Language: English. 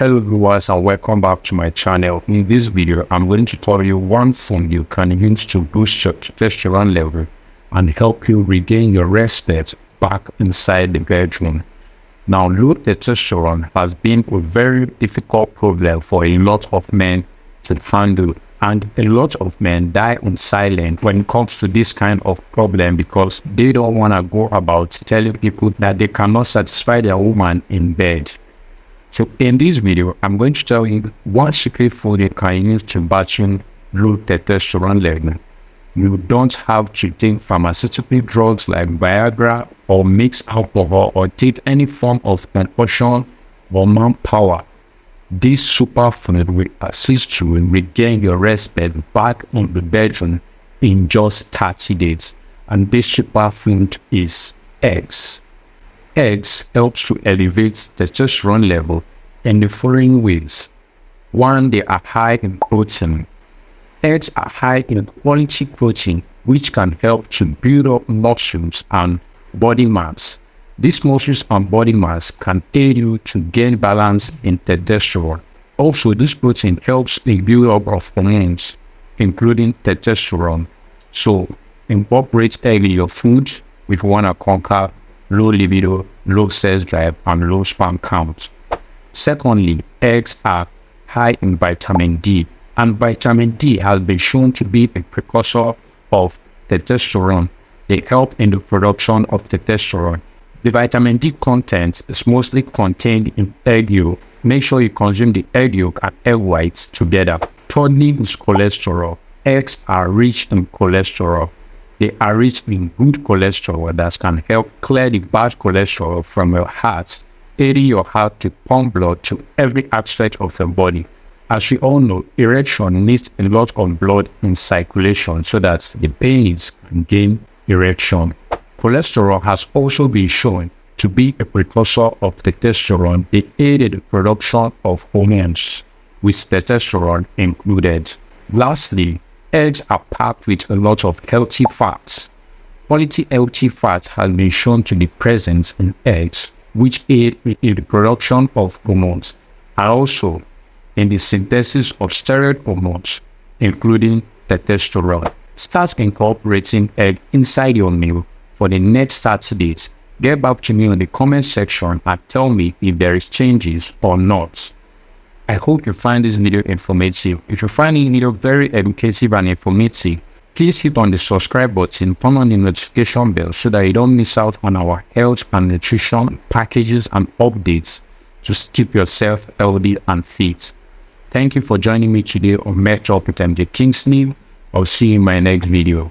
Hello viewers and welcome back to my channel. In this video, I'm going to tell you one thing you can use to boost your testosterone level and help you regain your respect back inside the bedroom. Now, low testosterone has been a very difficult problem for a lot of men to handle, and a lot of men die in silence when it comes to this kind of problem because they don't want to go about telling people that they cannot satisfy their woman in bed. So in this video, I'm going to tell you one secret food you can use to battle low testosterone level. You don't have to take pharmaceutical drugs like Viagra or mix alcohol or take any form of concoction or manpower. This superfood will assist you in regain your respect back in the bedroom in just 30 days. And this superfood is eggs. Eggs helps to elevate testosterone level in the following ways. 1. They are high in protein. Eggs are high in quality protein, which can help to build up muscles and body mass. These muscles and body mass can aid you to gain balance in testosterone. Also, this protein helps in build up of hormones, including testosterone. So, incorporate egg in your food if you want to conquer low libido, low sex drive, and low sperm count. Secondly, eggs are high in vitamin D, and vitamin D has been shown to be a precursor of testosterone. They help in the production of testosterone. The vitamin D content is mostly contained in egg yolk. Make sure you consume the egg yolk and egg whites together. Thirdly is cholesterol. Eggs are rich in cholesterol. They are rich in good cholesterol that can help clear the bad cholesterol from your heart, aiding your heart to pump blood to every aspect of your body. As we all know, erection needs a lot of blood in circulation so that the penis can gain erection. Cholesterol has also been shown to be a precursor of testosterone. They aid in the production of hormones, with testosterone included. Lastly, eggs are packed with a lot of healthy fats. Quality healthy fats has been shown to be present in eggs, which aid in the production of hormones, and also in the synthesis of steroid hormones, including testosterone. Start incorporating egg inside your meal for the next 30 days. Get back to me in the comment section and tell me if there is changes or not. I hope you find this video informative. If you find this video very educative and informative, please hit on the subscribe button, turn on the notification bell so that you don't miss out on our health and nutrition packages and updates to keep yourself healthy and fit. Thank you for joining me today on Met Talk with MJ Kingsley. I'll see you in my next video.